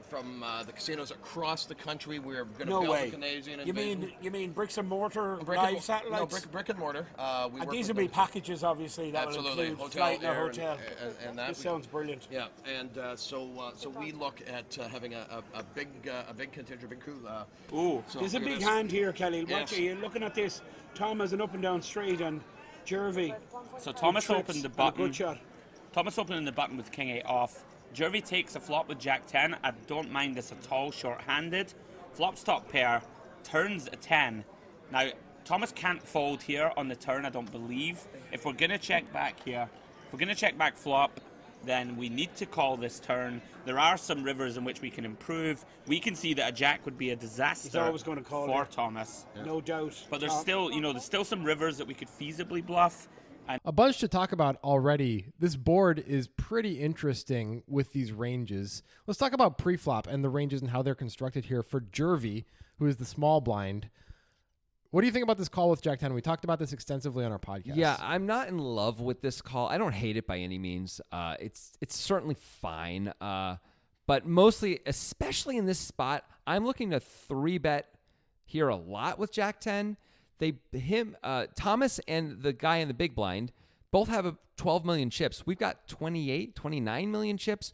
from the casinos across the country. We're going to No build way. a Canadian You invasion. mean bricks and mortar Brick live and, satellites? No, brick and mortar. We And work these with will be them. packages, obviously. That Absolutely, will include hotel, flight and a air, hotel. and that. This sounds brilliant. Yeah, and so we look at having a big contingent, big crew. Ooh, so there's a look at big this. hand here, Kelly. Yes. Watch it. You're looking at this. Tom has an up and down straight, and Jervy. So Thomas trips opened the and a button. good shot. Thomas opening the button with King 8 off. Jervy takes a flop with Jack 10. I don't mind this at all, short-handed. Flops top pair, turns a 10. Now, Thomas can't fold here on the turn, I don't believe. If we're going to check back here, if we're going to check back flop, then we need to call this turn. There are some rivers in which we can improve. We can see that a jack would be a disaster always gonna call for it. Thomas. No doubt. But there's Tom. still, there's still some rivers that we could feasibly bluff. And A bunch to talk about already. This board is pretty interesting with these ranges. Let's talk about pre-flop and the ranges and how they're constructed here for Jervy, who is the small blind. What do you think about this call with Jack 10? We talked about this extensively on our podcast. Yeah, I'm not in love with this call. I don't hate it by any means. It's certainly fine. But mostly, especially in this spot, I'm looking to 3-bet here a lot with Jack 10. Thomas and the guy in the big blind both have 12 million chips. We've got 28, 29 million chips.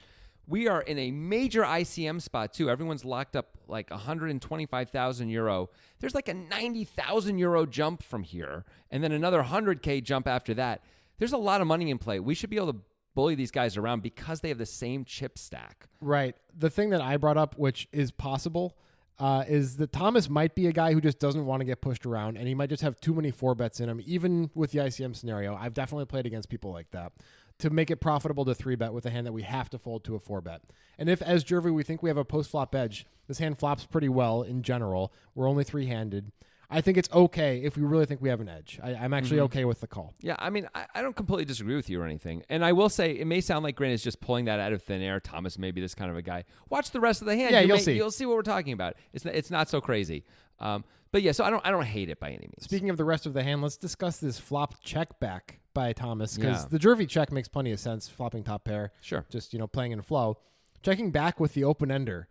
We are in a major ICM spot, too. Everyone's locked up like 125,000 euro. There's like a 90,000 euro jump from here, and then another 100K jump after that. There's a lot of money in play. We should be able to bully these guys around because they have the same chip stack. Right. The thing that I brought up, which is possible, is that Thomas might be a guy who just doesn't want to get pushed around, and he might just have too many 4-bets in him, even with the ICM scenario. I've definitely played against people like that, to make it profitable to 3-bet with a hand that we have to fold to a 4-bet. And if, as Jervy, we think we have a post-flop edge, this hand flops pretty well in general. We're only 3-handed. I think it's okay if we really think we have an edge. I'm actually okay with the call. Yeah, I mean, I don't completely disagree with you or anything. And I will say, it may sound like Grant is just pulling that out of thin air. Thomas may be this kind of a guy. Watch the rest of the hand. Yeah, you'll see. You'll see what we're talking about. It's not so crazy. But yeah, so I don't hate it by any means. Speaking of the rest of the hand, let's discuss this flop check back by Thomas, because Yeah. the Jervy check makes plenty of sense, flopping top pair. Sure. Just, playing in flow. Checking back with the open ender.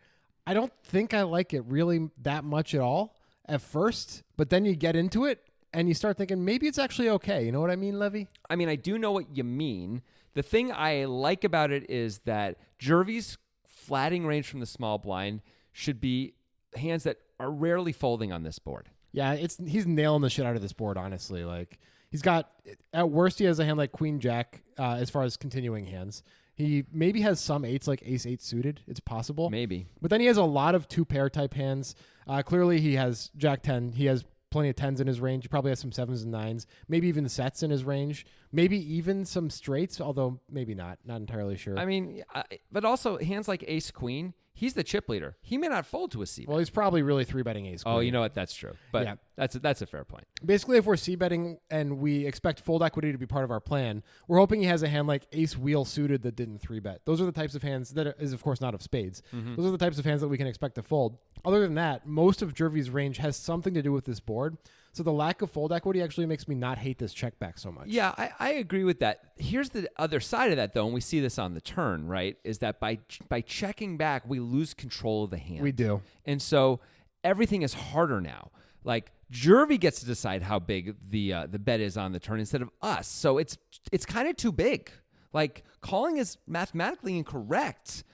I don't think I like it really that much at all at first, but then you get into it and you start thinking maybe it's actually okay. You know what I mean, Levy? I mean, I do know what you mean. The thing I like about it is that Jervy's flatting range from the small blind should be hands that are rarely folding on this board. Yeah, he's nailing the shit out of this board, honestly. Like, he's got, at worst, he has a hand like Queen Jack as far as continuing hands. He maybe has some 8s like Ace-8 suited. It's possible. Maybe. But then he has a lot of 2-pair type hands. Clearly, he has Jack 10. He has plenty of 10s in his range. He probably has some 7s and 9s. Maybe even sets in his range. Maybe even some straights, although maybe not. Not entirely sure. I mean, but also hands like Ace Queen, he's the chip leader. He may not fold to a C-bet. Well, he's probably really 3-betting Ace Queen. Oh, you know what? That's true. But Yeah. that's a fair point. Basically, if we're C-betting and we expect fold equity to be part of our plan, we're hoping he has a hand like Ace Wheel suited that didn't 3-bet. Those are the types of hands that is, of course, not of spades. Those are the types of hands that we can expect to fold. Other than that, most of Jervy's range has something to do with this board. So the lack of fold equity actually makes me not hate this check back so much. Yeah, I agree with that. Here's the other side of that, though, and we see this on the turn, right, is that by checking back, we lose control of the hand. We do. And so everything is harder now. Like, Jervy gets to decide how big the bet is on the turn instead of us. So it's kind of too big. Like, calling is mathematically incorrect,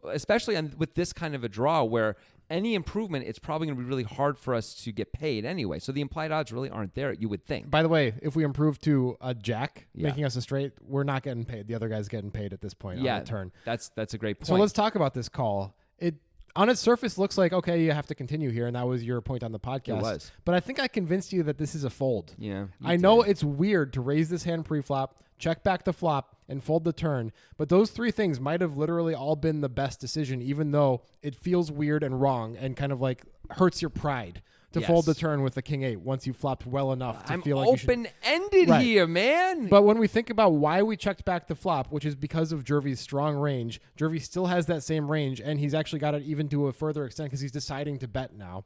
especially with this kind of a draw where any improvement, it's probably going to be really hard for us to get paid anyway. So the implied odds really aren't there, you would think. By the way, if we improve to a jack, Yeah. making us a straight, we're not getting paid. The other guy's getting paid at this point on the turn. That's a great point. So let's talk about this call. It on its surface looks like, okay, you have to continue here, and that was your point on the podcast. It was. But I think I convinced you that this is a fold. Yeah. I know it's weird to raise this hand pre-flop, check back the flop, and fold the turn, but those three things might have literally all been the best decision, even though it feels weird and wrong and kind of like hurts your pride to fold the turn with the King-8 once you flopped well enough to feel like you should. open-ended Right. here, man. But when we think about why we checked back the flop, which is because of Jervy's strong range, Jervy still has that same range, and he's actually got it even to a further extent because he's deciding to bet now.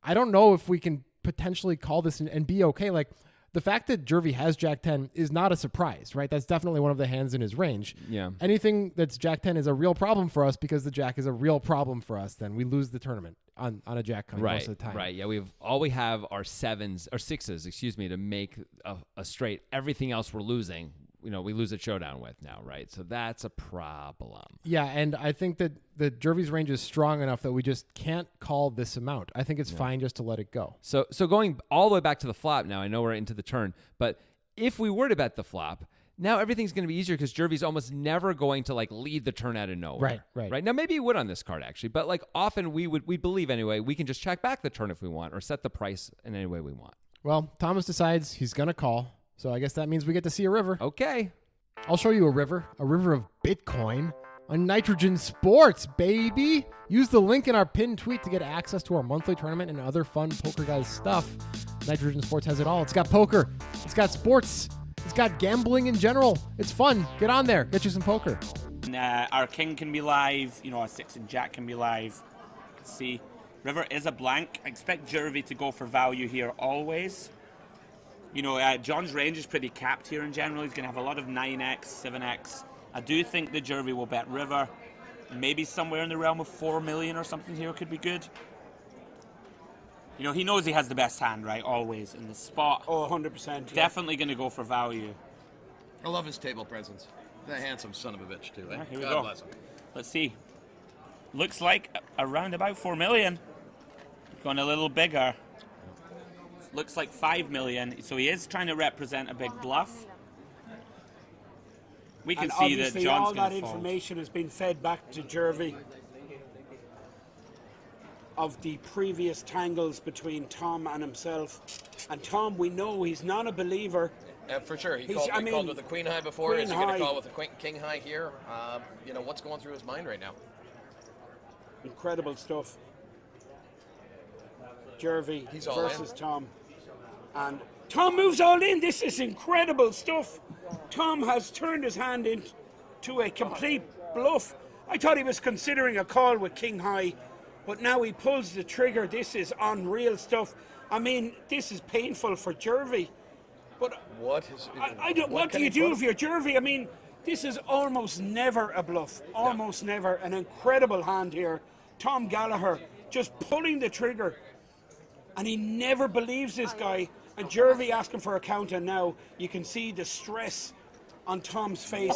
I don't know if we can potentially call this and be okay. Like, the fact that Jervy has Jack 10 is not a surprise, right? That's definitely one of the hands in his range. Yeah. Anything that's Jack 10 is a real problem for us because the Jack is a real problem for us. Then we lose the tournament on a Jack coming most of the time. Right. Yeah. We have our sevens or sixes, to make a straight. Everything else we're losing. We lose a showdown with now, right? So that's a problem. Yeah, and I think that the Jervy's range is strong enough that we just can't call this amount. I think it's fine just to let it go. So going all the way back to the flop now, I know we're into the turn, but if we were to bet the flop, now everything's going to be easier because Jervy's almost never going to lead the turn out of nowhere. Right. Now maybe he would on this card actually, but often we believe anyway, we can just check back the turn if we want or set the price in any way we want. Well, Thomas decides he's going to call. So I guess that means we get to see a river. Okay. I'll show you a river of Bitcoin on Nitrogen Sports, baby. Use the link in our pinned tweet to get access to our monthly tournament and other fun Poker Guys stuff. Nitrogen Sports has it all. It's got poker. It's got sports. It's got gambling in general. It's fun. Get on there. Get you some poker. Our king can be live. Our 6 and Jack can be live. Let's see. River is a blank. I expect Jervy to go for value here always. John's range is pretty capped here in general. He's going to have a lot of 9x, 7x. I do think the Jervy will bet river. Maybe somewhere in the realm of 4 million or something here could be good. He knows he has the best hand, right? Always in the spot. Oh, 100%. Yeah. Definitely going to go for value. I love his table presence. The handsome son of a bitch, too. Eh? Here we God go. bless him. Let's see. Looks like around about 4 million. Going a little bigger. Looks like 5 million. So he is trying to represent a big bluff. We can see that John's all going that to fold. information has been fed back to Jervy of the previous tangles between Tom and himself. And Tom, we know he's not a believer. For sure. He He's- called with a queen high before. Queen Is he going high. to call with a king high here? What's going through his mind right now? Incredible stuff. Jervy He's all versus in. Tom. And Tom moves all in. This is incredible stuff. Tom has turned his hand into a complete bluff. I thought he was considering a call with king high, but now he pulls the trigger. This is unreal stuff. I mean, this is painful for Jervy. But What do you do if you're Jervy? I mean, this is almost never a bluff. Almost never. An incredible hand here. Tom Gallagher just pulling the trigger. And he never believes this guy. And Jervy asking for a counter now. You can see the stress on Tom's face.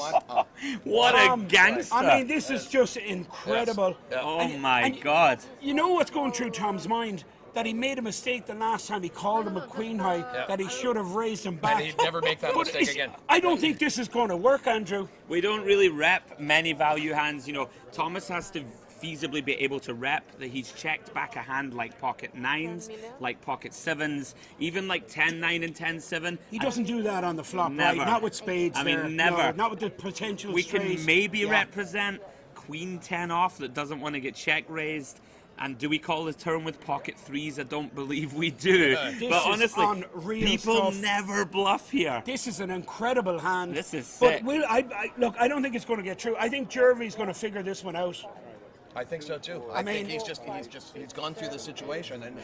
What Tom, a gangster. I mean, this is just incredible. Yes. Oh And- my and God. You know what's going through Tom's mind? That he made a mistake the last time he called him a queen high, that he should have raised him back. And he'd never make that But mistake it's- again. I don't think this is going to work, Andrew. We don't really rep many value hands. Thomas has to feasibly be able to rep that he's checked back a hand like pocket 9s, like pocket 7s, even like 10-9 and 10-7. He doesn't do that on the flop, Never. right? Not with spades. I mean, there. never. No, not with the potential We strays. can maybe Yeah. represent queen 10 off that doesn't want to get check raised. And do we call the turn with pocket 3s? I don't believe we do. This But is honestly, unreal people stuff. never bluff here. This is an incredible hand. This is sick. But look, I don't think it's going to get through. I think Jervy's going to figure this one out. I think so too. I mean- think he's gone through the situation, and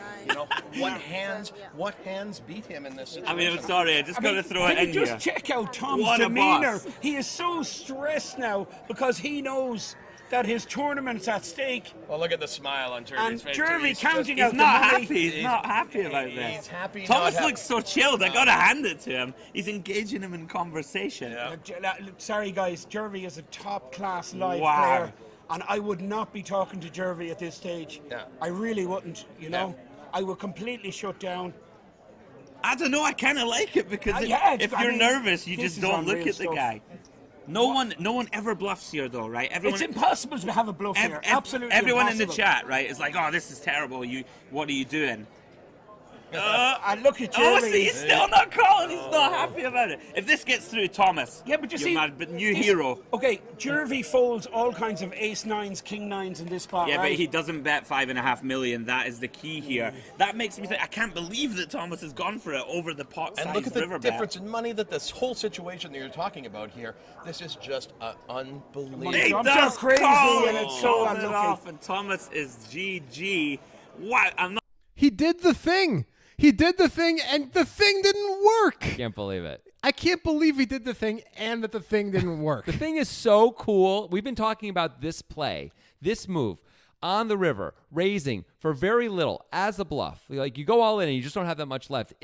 what hands beat him in this situation. I mean, I'm sorry, I just got to throw it can in you here. just check out Tom's What a demeanor? boss. He is so stressed now because he knows that his tournament's at stake. Well, look at the smile on Jervy's And face. Jervy He's counting just- out He's not the money. happy. He's not happy about this. He's happy. Thomas not happy. looks so chilled. I gotta hand it to him. He's engaging him in conversation. Yeah. Sorry, guys. Jervy is a top-class live Wow. player, and I would not be talking to Jervy at this stage. Yeah. I really wouldn't. I would completely shut down. I don't know. I kind of like it because if I you're mean, nervous, you this just is don't look unreal at the stuff. guy. No one ever bluffs here, though, right? It's impossible to have a bluff here. Absolutely Everyone impossible. in the chat, right, is like, "Oh, this is terrible. What are you doing?" And look at Oh, Jervy. see, he's still not calling. He's not happy about it. If this gets through, Thomas, Yeah, but you you're see, my new hero. Okay, Jervy folds all kinds of ace nines, king nines in this spot. Yeah, right? but he doesn't bet 5.5 million. That is the key here. That makes me think. I can't believe that Thomas has gone for it over the pot size And look at the river bet. difference in money that this whole situation that you're talking about here. This is just unbelievable. He He I'm does so crazy call and it's so calls it unlucky. off, and Thomas is GG. Wow, I'm not. He did the thing. He did the thing, and the thing didn't work. Can't believe it. I can't believe he did the thing and that the thing didn't work. The thing is so cool. We've been talking about this play, this move on the river, raising for very little as a bluff. Like, you go all in and you just don't have that much left.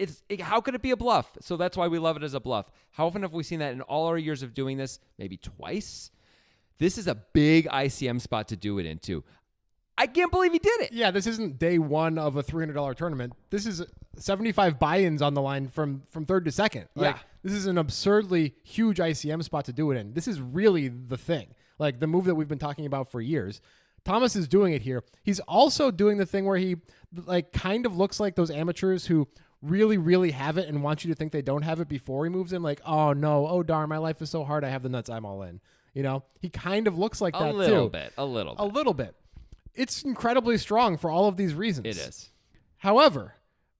How could it be a bluff? So that's why we love it as a bluff. How often have we seen that in all our years of doing this? Maybe twice. This is a big ICM spot to do it into. I can't believe he did it. Yeah, this isn't day one of a $300 tournament. This is 75 buy-ins on the line from third to second. Like, Yeah. This is an absurdly huge ICM spot to do it in. This is really the thing. Like, the move that we've been talking about for years. Thomas is doing it here. He's also doing the thing where he like kind of looks like those amateurs who really, really have it and want you to think they don't have it before he moves in. Like, oh no, oh darn, my life is so hard. I have the nuts. I'm all in. You know, he kind of looks like that too. A little bit. It's incredibly strong for all of these reasons. It is. However,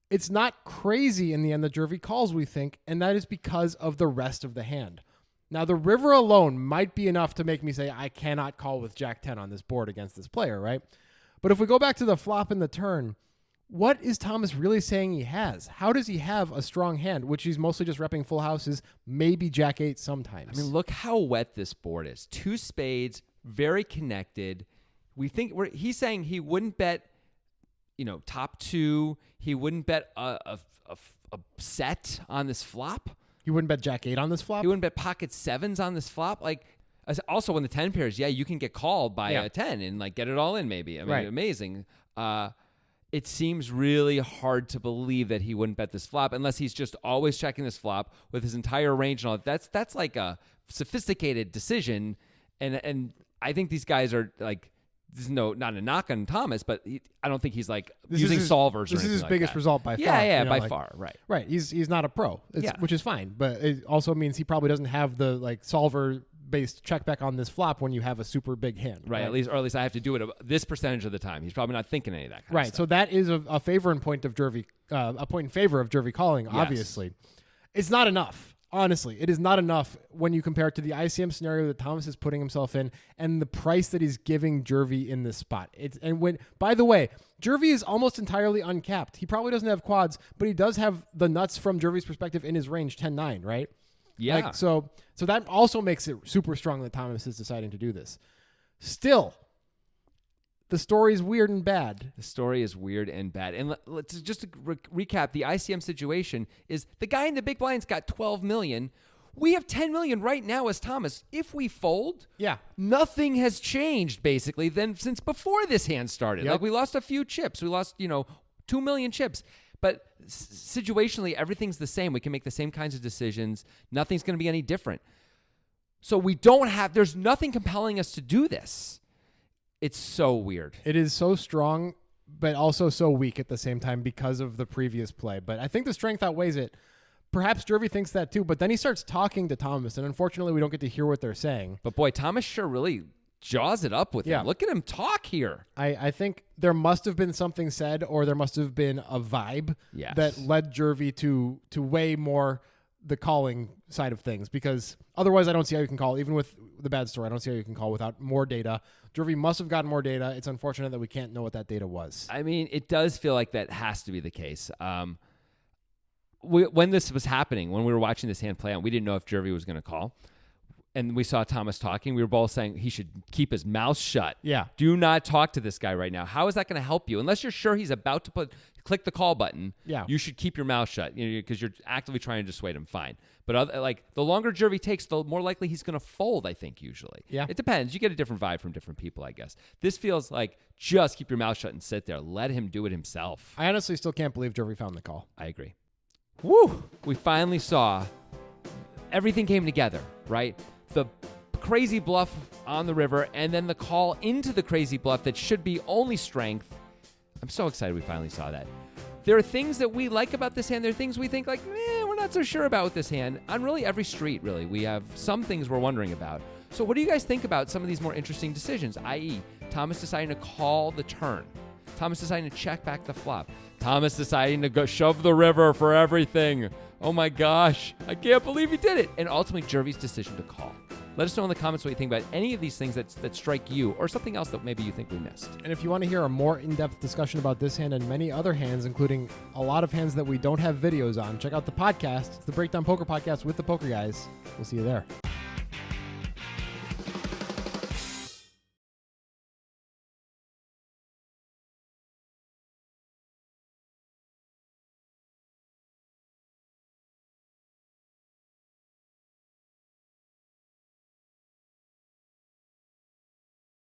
it's not crazy in the end that Jervy calls, we think, and that is because of the rest of the hand. Now, the river alone might be enough to make me say I cannot call with Jack 10 on this board against this player, right? But if we go back to the flop and the turn, what is Thomas really saying he has? How does he have a strong hand, which he's mostly just repping full houses, maybe Jack 8 sometimes? I mean, look how wet this board is. 2 spades, very connected. He's saying he wouldn't bet, top 2. He wouldn't bet a set on this flop. He wouldn't bet Jack 8 on this flop? He wouldn't bet pocket 7s on this flop. Like, also when the 10 pairs, you can get called by a 10 and like get it all in maybe. I mean, right. Amazing. It seems really hard to believe that he wouldn't bet this flop unless he's just always checking this flop with his entire range and all. That's like a sophisticated decision. And I think these guys are like, this is not a knock on Thomas, but I don't think he's like using solvers. This is his like biggest that. result by far. Yeah, by far, right. Right. He's not a pro, which is fine, but it also means he probably doesn't have the like solver based check back on this flop when you have a super big hand. Right. At least I have to do it this percentage of the time. He's probably not thinking any of that kind right. of stuff. So that is a favor and point of Jervy, a point in favor of Jervy calling. Yes. Obviously, it's not enough. Honestly, it is not enough when you compare it to the ICM scenario that Thomas is putting himself in and the price that he's giving Jervy in this spot. By the way, Jervy is almost entirely uncapped. He probably doesn't have quads, but he does have the nuts from Jervy's perspective in his range 10-9, right? Yeah. Like, so that also makes it super strong that Thomas is deciding to do this. Still, the story is weird and bad. The story is weird and bad. And let's just to recap, the ICM situation is the guy in the big blind's got 12 million. We have 10 million right now as Thomas. If we fold, nothing has changed basically than since before this hand started. Yep. Like, we lost a few chips. We lost, 2 million chips. But situationally, everything's the same. We can make the same kinds of decisions. Nothing's going to be any different. So there's nothing compelling us to do this. It's so weird. It is so strong, but also so weak at the same time because of the previous play. But I think the strength outweighs it. Perhaps Jervy thinks that too, but then he starts talking to Thomas, and unfortunately we don't get to hear what they're saying. But boy, Thomas sure really jaws it up with him. Look at him talk here. I think there must have been something said, or there must have been a vibe that led Jervy to weigh more the calling side of things, because otherwise I don't see how you can call, even with the bad story, I don't see how you can call without more data. Jervy must have gotten more data. It's unfortunate that we can't know what that data was. I mean, it does feel like that has to be the case. When this was happening, when we were watching this hand play out, we didn't know if Jervy was going to call. And we saw Thomas talking. We were both saying he should keep his mouth shut. Yeah. Do not talk to this guy right now. How is that going to help you? Unless you're sure he's about to click the call button, you should keep your mouth shut, because you're actively trying to dissuade him. Fine. But the longer Jervy takes, the more likely he's going to fold, I think, usually. Yeah. It depends. You get a different vibe from different people, I guess. This feels like just keep your mouth shut and sit there. Let him do it himself. I honestly still can't believe Jervy found the call. I agree. Woo! We finally saw everything came together, right? The crazy bluff on the river, and then the call into the crazy bluff that should be only strength. I'm so excited we finally saw that. There are things that we like about this hand. There are things we think like, we're not so sure about with this hand. On really every street, really, we have some things we're wondering about. So what do you guys think about some of these more interesting decisions, i.e. Thomas deciding to call the turn, Thomas deciding to check back the flop, Thomas deciding to go shove the river for everything. Oh my gosh, I can't believe he did it. And ultimately, Jervy's decision to call. Let us know in the comments what you think about any of these things that strike you, or something else that maybe you think we missed. And if you want to hear a more in-depth discussion about this hand and many other hands, including a lot of hands that we don't have videos on, check out the podcast. It's the Breakdown Poker Podcast with the Poker Guys. We'll see you there.